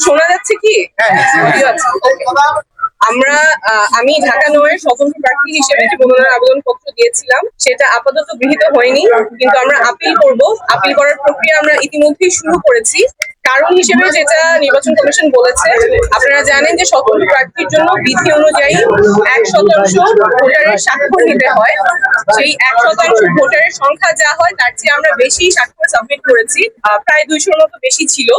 শোনা যাচ্ছে কি? অডিও আছে। আমি ঢাকা নয়ের স্বতন্ত্র প্রার্থী হিসেবে যে মনোনয়ন আবেদন পত্র দিয়েছিলাম সেটা আপাতত গৃহীত হয়নি, কিন্তু আমরা আপিল করব। আপিল করার প্রক্রিয়া আমরা ইতিমধ্যেই শুরু করেছি। কারণ হিসেবে যেটা নির্বাচন কমিশন বলেছে, আপনারা জানেন যে স্বতন্ত্র প্রার্থীর জন্য বিধি অনুযায়ী 1% ভোটারের স্বাক্ষর নিতে হয়। সেই 1% ভোটারের সংখ্যা যা হয় তার চেয়ে আমরা বেশি স্বাক্ষর সাবমিট করেছি, প্রায় 200-র মতো বেশি ছিল।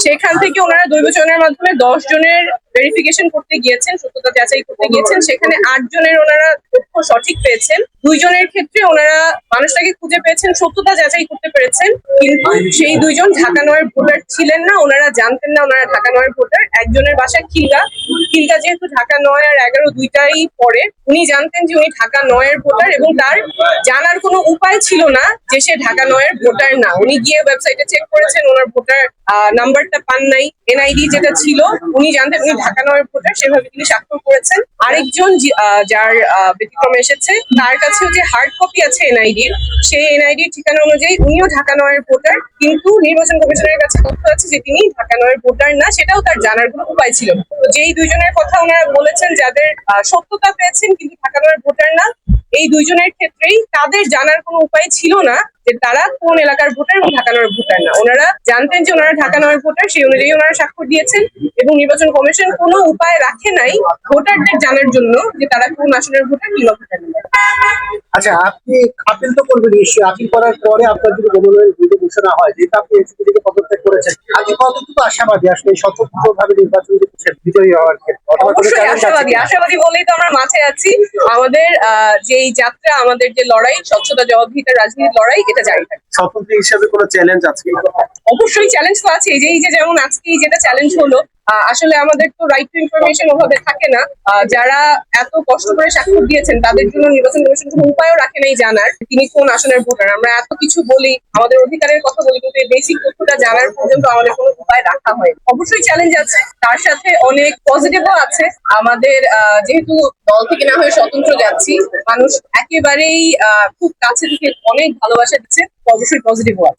সেখান থেকে ওনারা দৈব চয়নের মাধ্যমে 10 জনের ভেরিফিকেশন করতে গিয়েছেন, সত্যতা যাচাই করতে গিয়েছেন। সেখানে 8 জনের ওনারা তথ্য সঠিক পেয়েছেন। 2 জনের ক্ষেত্রে ওনারা মানুষটাকে খুঁজে পেয়েছেন, সত্যতা যাচাই করতে পেরেছেন, কিন্তু সেই 2 জন ঢাকা নয়ের ভোটার ছিলেন না। ওনারা জানতেন না ওনারা ঢাকা নয়ের ভোটার। একজনের বাসা খিলগা। খিলগা যেহেতু ঢাকা 9 আর 11 দুইটাই পড়ে, উনি জানতেন যে উনি ঢাকা নয়ের ভোটার এবং তার জানার কোনো উপায় ছিল না যে সে ঢাকা নয়ের ভোটার না। উনি গিয়ে ওয়েবসাইটে চেক করেছেন, ওনার ভোটার নাম্বারটা পান নাই। এনআইডি যেটা ছিল উনি জানতেন উনি ঢাকা নয়ের ভোটার, সেভাবে তিনি স্বাক্ষর করেছেন। আরেকজন যার ব্যতিক্রম এসেছে, তার কাছেও যে হার্ড কপি আছে এনআইডির, সেই এনআইডির ঠিকানা অনুযায়ী উনিও ঢাকা নয়ের ভোটার, কিন্তু নির্বাচন কমিশনের কাছে তথ্য আছে যে তিনি ঢাকা নয়ের ভোটার না, সেটাও তার জানার কোনো উপায় ছিল না। তো যেই 2 জনের কথা ওনারা বলেছেন যাদের সত্যতা পেয়েছেন কিন্তু ঢাকা নয়ের ভোটার না, এই 2 জনের ক্ষেত্রেই তাদের জানার কোনো উপায় ছিল না যে তারা কোন এলাকার ভোটার এবং ঢাকা নয়ের ভোটার না। ওনারা জানতেন যে ওনারা ঢাকা নয়ের ভোটার, সেই অনুযায়ী ওনারা স্বাক্ষর দিয়েছেন এবং নির্বাচন কমিশন কোনো উপায় রাখে নাই ভোটারদের জানার জন্য যে তারা কোন আসনের ভোটার কিংবা ভোটার না। আচ্ছা, আপনি আপিল তো করবেন নিশ্চয়ই। আপিল করার পরে আপনার যদি মনোনয়ন বৈধ ঘোষণা হয়, যেহেতু আপনি এনসিপি থেকে পদত্যাগ করেছেন, আপনি কতটুকু আশাবাদী আসলে স্বতন্ত্রভাবে নির্বাচন বিজয়ী হওয়ার ক্ষেত্রে? অবশ্যই আশাবাদী বলেই তো আমরা মাঠে আছি। আমাদের যেই যাত্রা, আমাদের যে লড়াই, স্বচ্ছতা জবাবদিহিতার রাজনীতির লড়াই, এটা জারি থাকবে। স্বতন্ত্র হিসেবে কোনো চ্যালেঞ্জ আছে? অবশ্যই চ্যালেঞ্জ তো আছে। এই যে যেমন আজকে যেটা চ্যালেঞ্জ হলো, আসলে আমাদের তো রাইট টু ইনফরমেশন ওভাবে থাকে না। যারা এত কষ্ট করে স্বাক্ষর দিয়েছেন তাদের জন্য নির্বাচন কমিশন কোনো উপায়ও রাখে নাই জানার তিনি কোন আসনের ভোটার। আমরা এত কিছু বলি, আমাদের অধিকারের কথা বলি, কিন্তু এই বেসিক তথ্যটা জানার পর্যন্ত আমাদের কোনো উপায় রাখা হয়। অবশ্যই চ্যালেঞ্জ আছে, তার সাথে অনেক পজিটিভও আছে। আমাদের যেহেতু দল থেকে না হয়ে স্বতন্ত্র যাচ্ছি, মানুষ একেবারেই খুব কাছে থেকে অনেক ভালোবাসা দিচ্ছে, অবশ্যই পজিটিভও আছে।